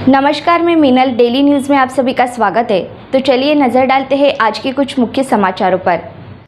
नमस्कार, मैं Meenal. Daily news में आप सभी का स्वागत है। तो चलिए नजर डालते हैं आज के कुछ मुख्य समाचारों पर।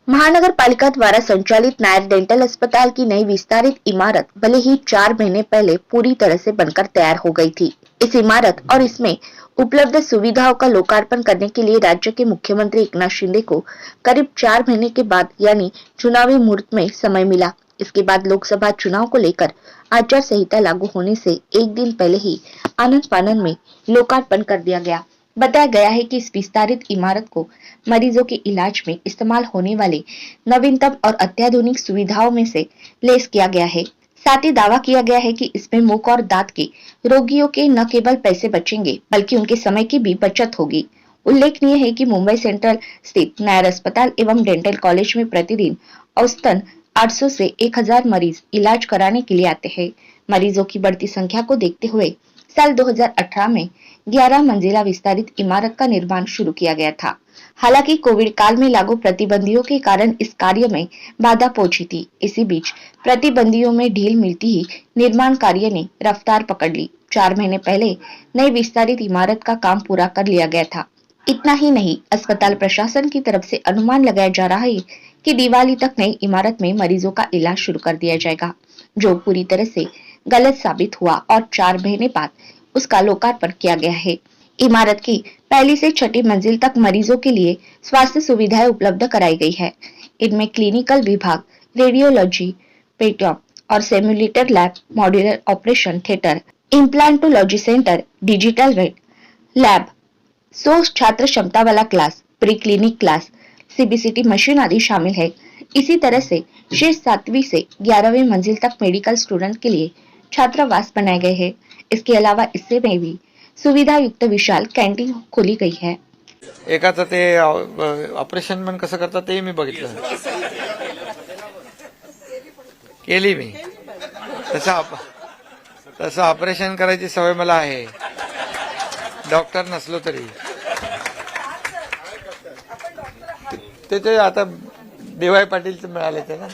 महानगर पालिका द्वारा संचालित नायर डेंटल अस्पताल की नई विस्तारित इमारत भले ही 4 महीने पहले पूरी तरह से बनकर तैयार हो गई थी। इस इमारत और इसमें उपलब्ध सुविधाओं का लोकार्पण करने के लिए राज्य के मुख्यमंत्री एकनाथ शिंदे को करीब 4 महीने के बाद यानी चुनावी मुहूर्त में समय मिला। इसके बाद लोकसभा चुनाव को लेकर आचार संहिता लागू होने से एक दिन पहले ही आनंद फानन में लोकार्पण कर दिया गया। बताया गया है कि इस विस्तारित इमारत को मरीजों के इलाज में इस्तेमाल होने वाले नवीनतम और अत्याधुनिक सुविधाओं में से लैस किया गया है। साथ ही दावा किया गया है कि इसमें मुख और दांत के रोगियों के न केवल पैसे बचेंगे बल्कि उनके समय की भी बचत होगी। उल्लेखनीय है कि मुंबई सेंट्रल स्थित नायर अस्पताल एवं डेंटल कॉलेज में प्रतिदिन औसतन 800 से 1000 मरीज इलाज कराने के लिए आते हैं। मरीजों की बढ़ती संख्या को देखते हुए साल 2018 में 11 मंजिला विस्तारित इमारत का निर्माण शुरू किया गया था। हालांकि कोविड काल में लागू प्रतिबंधियों के कारण इस कार्य में बाधा पहुंची थी। इसी बीच प्रतिबंधियों में ढील मिलती ही निर्माण कार्य ने रफ्तार पकड़ ली। 4 महीने पहले नई विस्तारित इमारत का काम पूरा कर लिया गया था। इतना ही नहीं, अस्पताल प्रशासन की तरफ से अनुमान लगाया जा रहा है कि दिवाली तक नई इमारत में मरीजों का इलाज शुरू कर दिया जाएगा, जो पूरी तरह से गलत साबित हुआ और 4 महीने बाद उसका लोकार्पण किया गया है। इमारत की पहली से छठी मंजिल तक मरीजों के लिए स्वास्थ्य सुविधाएं उपलब्ध कराई गई है। इनमें क्लिनिकल विभाग, रेडियोलॉजी, पेटॉम और simulator lab, modular operation theatre, implantology centre, digital wet lab, 100 छात्र क्षमता वाला class, pre clinic class, CBCT machine आदि शामिल है। इसी तरह से शेष 7वीं से 11वीं मंजिल तक मेडिकल स्टूडेंट के लिए छात्रावास बनाए गए हैं। इसके अलावा इससे में भी सुविधा युक्त विशाल कॅन्टीन खोली गई है। एकाचं ते ऑपरेशन पण कसं करतात ते मी बघितलं, केली मी तसं ऑपरेशन करायची सवय मला आहे, डॉक्टर नसलो तरी। ते आता देवाय पाटीलचं मिळाले ते ना,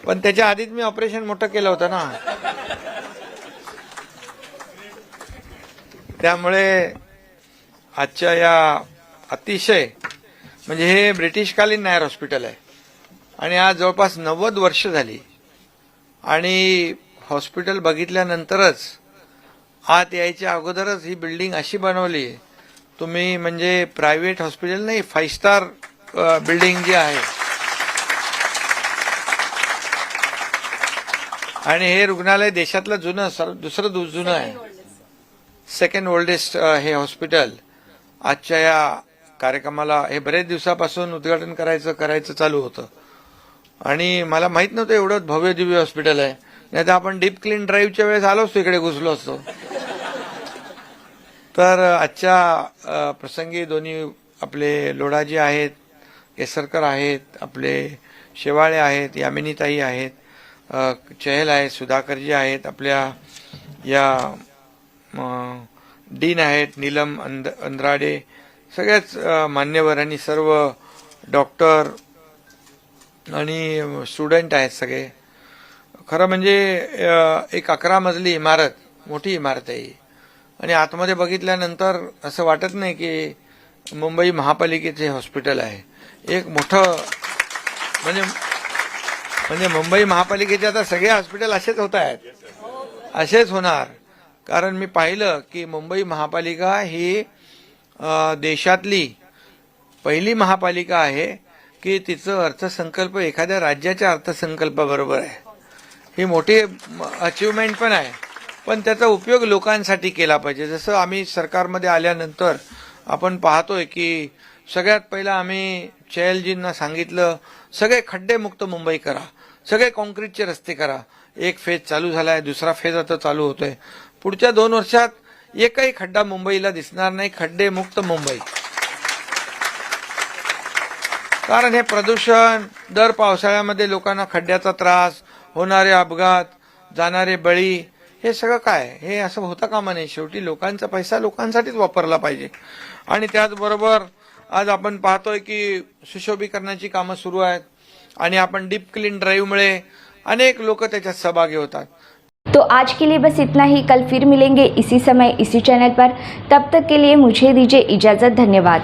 पण त्याच्या आधीच मी ऑपरेशन मोठं केलं होतं ना, त्यामुळे आजच्या या अतिशय म्हणजे हे ब्रिटिशकालीन नायर हॉस्पिटल आहे आणि आज जवळपास 90 वर्ष झाली आणि हॉस्पिटल बघितल्यानंतरच आत यायच्या अगोदरच ही बिल्डिंग अशी बनवली, तुम्ही म्हणजे प्रायव्हेट हॉस्पिटल नाही, 5 स्टार बिल्डिंग जी आहे। आणि हे रुग्णालय देशातलं दुसरं जुनं आहे, सेकंड ओल्डेस्ट हे हॉस्पिटल। आजच्या या कार्यक्रमाला हे बरेच दिवसापासून उद्घाटन करायचं चालू होतं आणि मला माहित नव्हतं एवढं भव्य दिव्य हॉस्पिटल आहे, नाही तर आपण डीप क्लीन ड्राईव्हच्या वेळेस आलो असतो, इकडे घुसलो असतो। तर आजच्या प्रसंगी दोन्ही आपले लोढाजी आहेत, केसरकर आहेत, आपले शेवाळे आहेत, यामिनीताई आहेत, चहल आहेत, सुधाकरजी आहेत, आपल्या या डीन आहेत, नीलम अंद्राडे, सगळ्याच मान्यवरांनी, सर्व डॉक्टर आणि स्टुडंट आहेत सगळे। खरं म्हणजे एक 11 मजली इमारत, मोठी इमारत आहे आणि आतमध्ये बघितल्यानंतर असं वाटत नाही की मुंबई महापालिकेचे हॉस्पिटल आहे। एक मोठं म्हणजे मुंबई महापालिकेचे आता सगळे हॉस्पिटल असेच होत आहेत, असेच होणार। कारण मी पाहिलं की मुंबई महापालिका ही देशातली पहिली महापालिका आहे की तिचं अर्थसंकल्प एखाद्या राज्याच्या अर्थसंकल्पाबरोबर आहे। ही मोठी अचीवमेंट पण आहे, पण त्याचा उपयोग लोकांसाठी केला पाहिजे। जसं आम्ही सरकारमध्ये आल्यानंतर आपण पाहतोय की सगळ्यात पहिला आम्ही चहलजींना सांगितलं, सगळे खड्डेमुक्त मुंबई करा, सगळे कॉन्क्रीटचे रस्ते करा। एक फेज चालू झालाय, दुसरा फेज आता चालू होतोय। पुढच्या 2 वर्षात एकही खड्डा मुंबईला दिसणार नाही, खड्डेमुक्त मुंबई। कारण हे प्रदूषण, दर पावसाळ्यामध्ये लोकांना खड्ड्याचा त्रास, होणारे अपघात, जाणारे बळी, हे सगळं काय, हे असं होता कामा नये। शेवटी लोकांचा पैसा लोकांसाठीच वापरला पाहिजे। आणि त्याचबरोबर आज आपण पाहतोय की सुशोभीकरणाची कामं सुरू आहेत आणि आपण डीप क्लीन ड्राईव्हमुळे अनेक लोक त्याच्यात सहभागी होतात। तो आज के लिए बस इतना ही। कल फिर मिलेंगे इसी समय इसी चैनल पर। तब तक के लिए मुझे दीजिए इजाज़त। धन्यवाद।